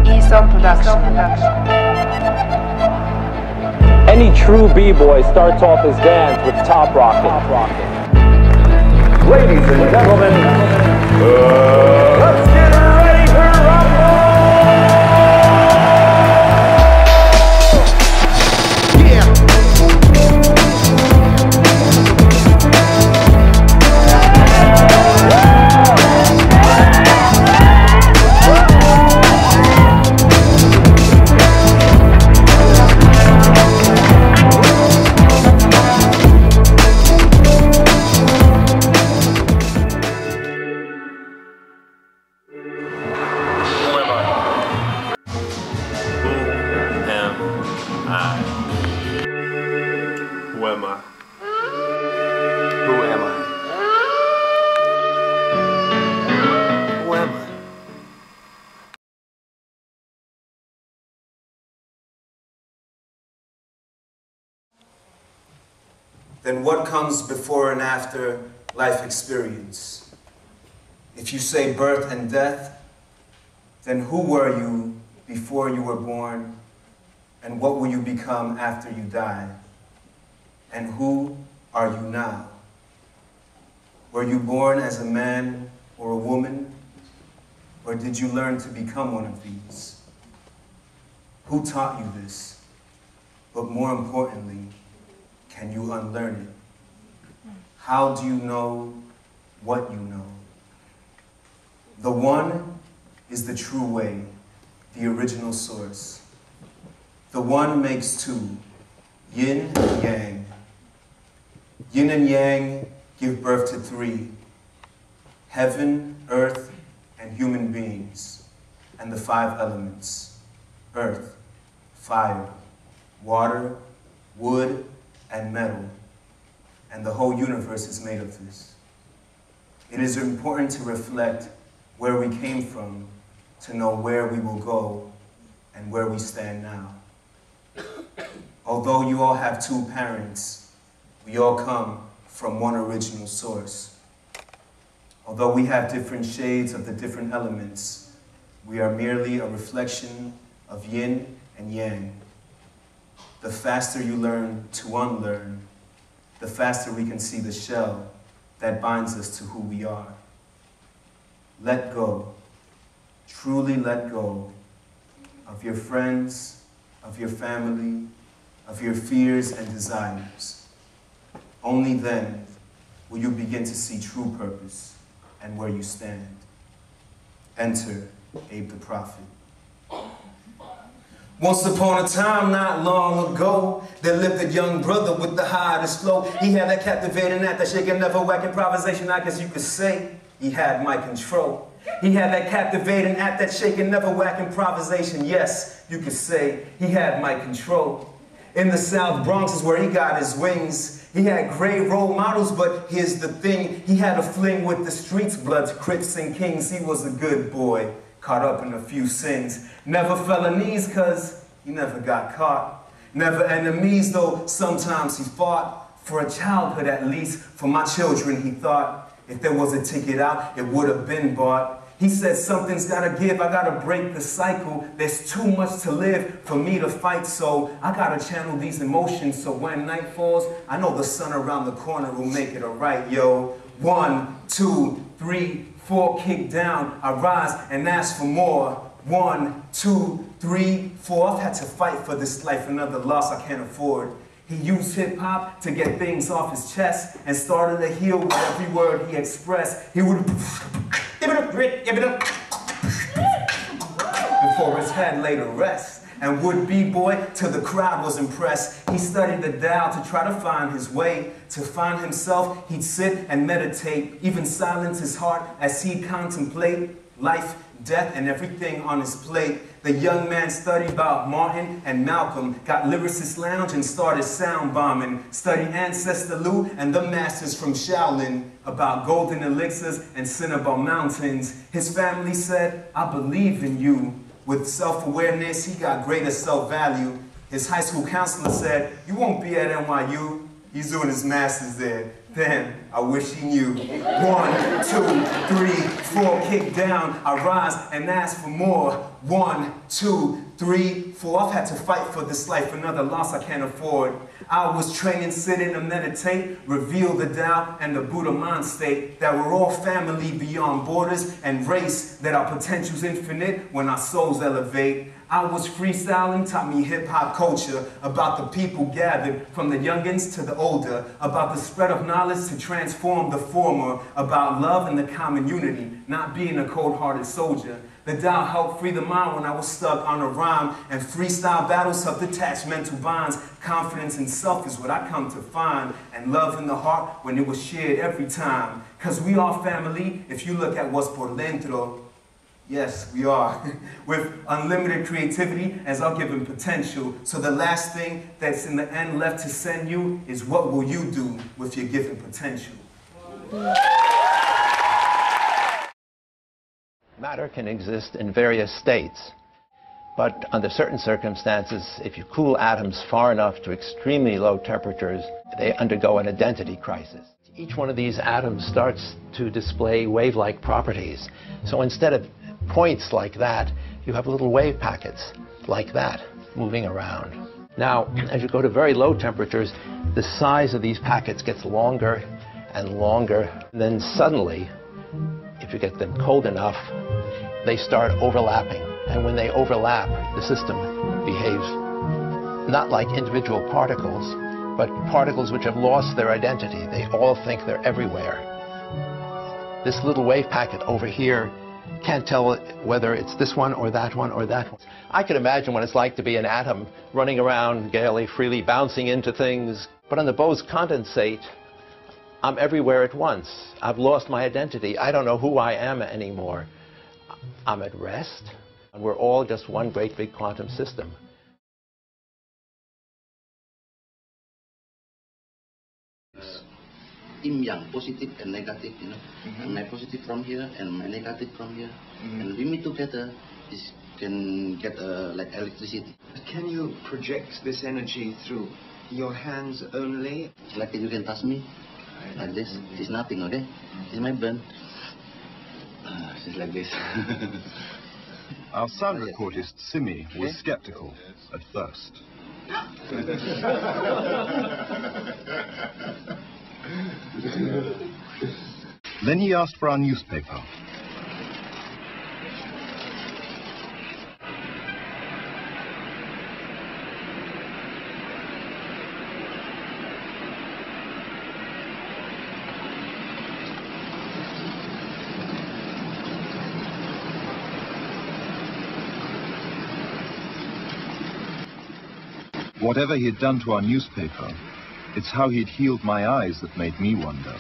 ISM Production. Any true b-boy starts off his dance with top rocking. Ladies and gentlemen, let's get ready to rumble! Yeah! Who am I? Who am I? Who am I? Then what comes before and after life experience? If you say birth and death, then who were you before you were born, and what will you become after you die? And who are you now? Were you born as a man or a woman? Or did you learn to become one of these? Who taught you this? But more importantly, can you unlearn it? How do you know what you know? The one is the true way, the original source. The one makes two, yin and yang. Yin and yang give birth to three, heaven, earth, and human beings, and the five elements, earth, fire, water, wood, and metal, and the whole universe is made of this. It is important to reflect where we came from to know where we will go and where we stand now. Although you all have two parents, we all come from one original source. Although we have different shades of the different elements, we are merely a reflection of yin and yang. The faster you learn to unlearn, the faster we can see the shell that binds us to who we are. Let go, truly let go of your friends, of your family, of your fears and desires. Only then will you begin to see true purpose and where you stand. Enter Abe the Prophet. Once upon a time, not long ago, there lived a young brother with the hottest flow. He had that captivating act, that shaking, never whack improvisation, I guess you could say he had my control. He had that captivating act, that shaking, never whack improvisation, yes, you could say he had my control. In the South Bronx is where he got his wings. He had great role models, but here's the thing. He had a fling with the streets, Bloods, Crips, and Kings. He was a good boy, caught up in a few sins. Never felonies, cause he never got caught. Never enemies, though sometimes he fought. For a childhood at least, for my children, he thought. If there was a ticket out, it would have been bought. He said something's gotta give, I gotta break the cycle. There's too much to live for me to fight, so I gotta channel these emotions so when night falls, I know the sun around the corner will make it alright, yo. 1, 2, 3, 4, kick down, I rise and ask for more. 1, 2, 3, 4, I've had to fight for this life, another loss I can't afford. He used hip-hop to get things off his chest and started to heal with every word he expressed. He would before his head lay to rest. And would b-boy till the crowd was impressed. He studied the Tao to try to find his way. To find himself, he'd sit and meditate, even silence his heart as he'd contemplate life, death, and everything on his plate. The young man studied about Martin and Malcolm, got lyricist lounge and started sound bombing. Studied Ancestor Lu and the masters from Shaolin about golden elixirs and Cinnabar mountains. His family said, I believe in you. With self-awareness, he got greater self-value. His high school counselor said, you won't be at NYU. He's doing his master's there. Damn, I wish he knew. 1, 2, 3, 4, kick down. I rise and ask for more. 1, 2, 3, 4. I've had to fight for this life, another loss I can't afford. I was training, sitting to meditate, reveal the Tao and the Buddha mind state, that we're all family beyond borders and race, that our potential's infinite when our souls elevate. I was freestyling, taught me hip-hop culture, about the people gathered from the youngins to the older, about the spread of knowledge to transform the former, about love and the common unity, not being a cold-hearted soldier. The Tao helped free the mind when I was stuck on a rhyme, and freestyle battles help detach mental bonds. Confidence in self is what I come to find, and love in the heart when it was shared every time. Cause we are family, if you look at what's por dentro. Yes, we are. With unlimited creativity as our given potential. So the last thing that's in the end left to send you is, what will you do with your given potential? Matter can exist in various states, but under certain circumstances, if you cool atoms far enough to extremely low temperatures, they undergo an identity crisis. Each one of these atoms starts to display wave-like properties. So instead of points like that, you have little wave packets like that moving around. Now, as you go to very low temperatures, the size of these packets gets longer and longer. And then suddenly, if you get them cold enough, they start overlapping. And when they overlap, the system behaves not like individual particles, but particles which have lost their identity. They all think they're everywhere. This little wave packet over here can't tell whether it's this one or that one or that one. I can imagine what it's like to be an atom running around gaily, freely, bouncing into things. But on the Bose condensate, I'm everywhere at once. I've lost my identity. I don't know who I am anymore. I'm at rest. And we're all just one great big quantum system. Yin yang, positive and negative, you know. And my positive from here and my negative from here. And we meet together, this can get like electricity. Can you project this energy through your hands only? Like you can touch me, like this. It's nothing, okay? It's my burn. It's like this. Our sound recordist, Simi, was skeptical at first. Then he asked for our newspaper. Whatever he had done to our newspaper, it's how he'd healed my eyes that made me wonder.